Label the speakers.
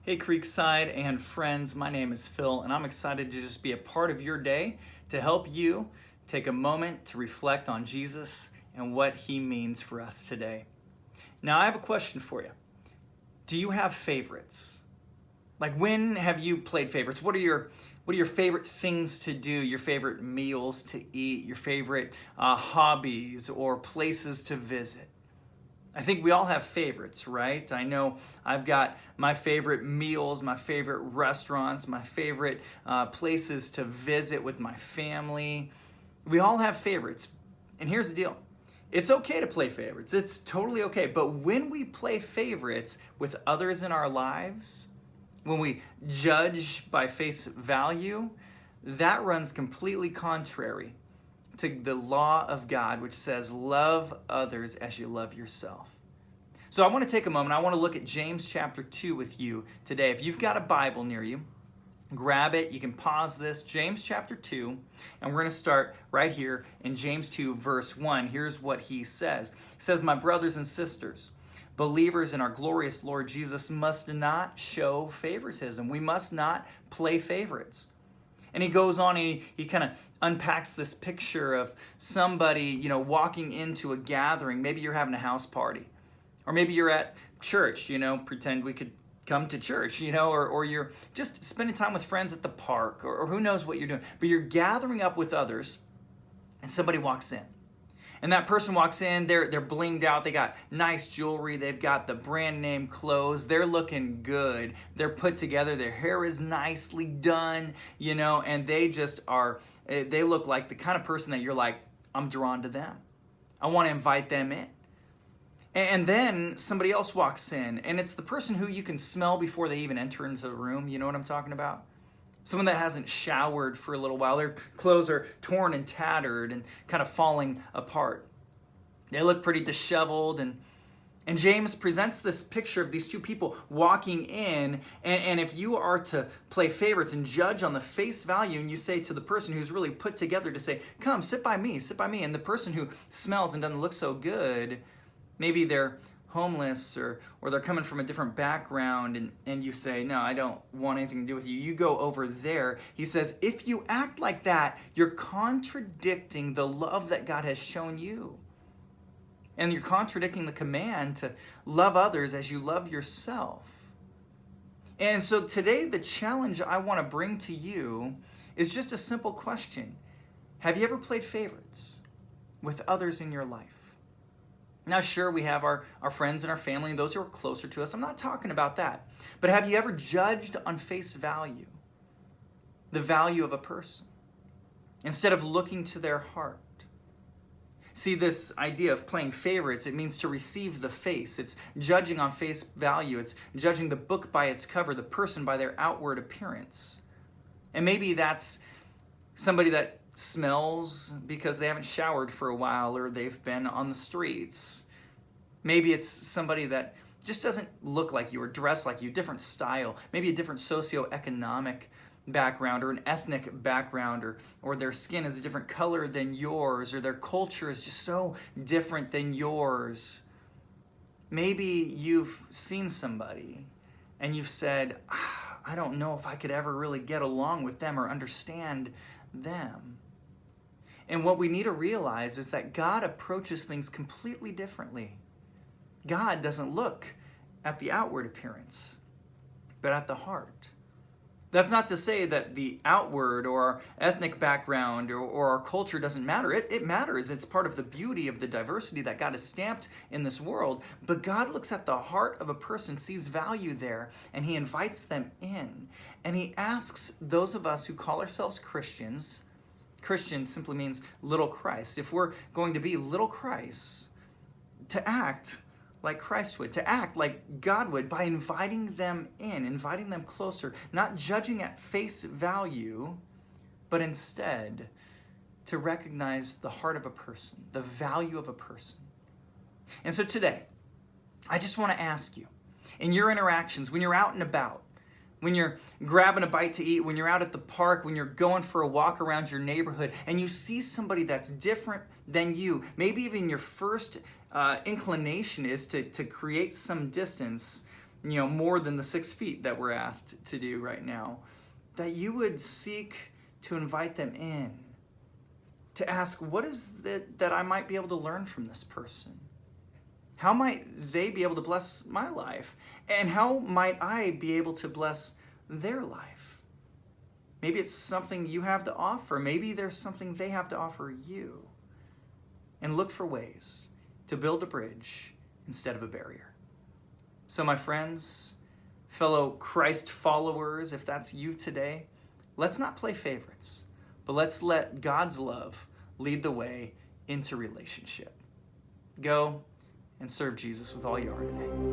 Speaker 1: Hey Creekside and friends, my name is Phil and I'm excited to just be a part of your day to help you take a moment to reflect on Jesus and what he means for us today. Now I have a question for you. Do you have favorites? Like when have you played favorites? What are your favorite things to do, your favorite meals to eat, your favorite hobbies or places to visit? I think we all have favorites, right? I know I've got my favorite meals, my favorite restaurants, my favorite places to visit with my family. We all have favorites. And here's the deal. It's okay to play favorites. It's totally okay. But when we play favorites with others in our lives, when we judge by face value, that runs completely contrary to the law of God, which says, love others as you love yourself. So I want to take a moment. I want to look at James chapter 2 with you today. If you've got a Bible near you, grab it. You can pause this. James chapter 2, and we're going to start right here in James 2, verse 1. Here's what he says. He says, "My brothers and sisters, believers in our glorious Lord Jesus must not show favoritism. We must not play favorites." And he goes on and he kind of unpacks this picture of somebody, walking into a gathering. Maybe you're having a house party. Or maybe you're at church, pretend we could come to church, or you're just spending time with friends at the park, or who knows what you're doing. But you're gathering up with others, and somebody walks in. And that person walks in, they're blinged out, they got nice jewelry, they've got the brand name clothes, they're looking good, they're put together, their hair is nicely done, and they look like the kind of person that you're like, I'm drawn to them. I want to invite them in. And then somebody else walks in, and it's the person who you can smell before they even enter into the room. You know what I'm talking about? Someone that hasn't showered for a little while. Their clothes are torn and tattered and kind of falling apart. They look pretty disheveled, and James presents this picture of these two people walking in, and if you are to play favorites and judge on the face value, and you say to the person who's really put together to say, come, sit by me, and the person who smells and doesn't look so good, maybe they're homeless or they're coming from a different background, and you say, no, I don't want anything to do with you. You go over there. He says, if you act like that, you're contradicting the love that God has shown you. And you're contradicting the command to love others as you love yourself. And so today, the challenge I want to bring to you is just a simple question. Have you ever played favorites with others in your life? Now, sure, we have our friends and our family and those who are closer to us. I'm not talking about that. But have you ever judged on face value the value of a person instead of looking to their heart? See, this idea of playing favorites, it means to receive the face. It's judging on face value. It's judging the book by its cover, the person by their outward appearance. And maybe that's somebody that smells because they haven't showered for a while or they've been on the streets. Maybe it's somebody that just doesn't look like you or dress like you, different style, maybe a different socioeconomic background or an ethnic background, or their skin is a different color than yours, or their culture is just so different than yours. Maybe you've seen somebody and you've said, I don't know if I could ever really get along with them or understand them. And what we need to realize is that God approaches things completely differently. God doesn't look at the outward appearance, but at the heart. That's not to say that the outward or our ethnic background or our culture doesn't matter. It matters. It's part of the beauty of the diversity that God has stamped in this world. But God looks at the heart of a person, sees value there, and he invites them in. And he asks those of us who call ourselves Christians, Christian simply means little Christ. If we're going to be little Christ, to act like Christ would, to act like God would by inviting them in, inviting them closer, not judging at face value, but instead to recognize the heart of a person, the value of a person. And so today, I just want to ask you, in your interactions, when you're out and about, when you're grabbing a bite to eat, when you're out at the park, when you're going for a walk around your neighborhood, and you see somebody that's different than you, maybe even your first inclination is to create some distance, more than the 6 feet that we're asked to do right now, that you would seek to invite them in, to ask, what is it that I might be able to learn from this person? How might they be able to bless my life? And how might I be able to bless their life? Maybe it's something you have to offer. Maybe there's something they have to offer you. And look for ways to build a bridge instead of a barrier. So my friends, fellow Christ followers, if that's you today, let's not play favorites, but let's let God's love lead the way into relationship. Go and serve Jesus with all you are today.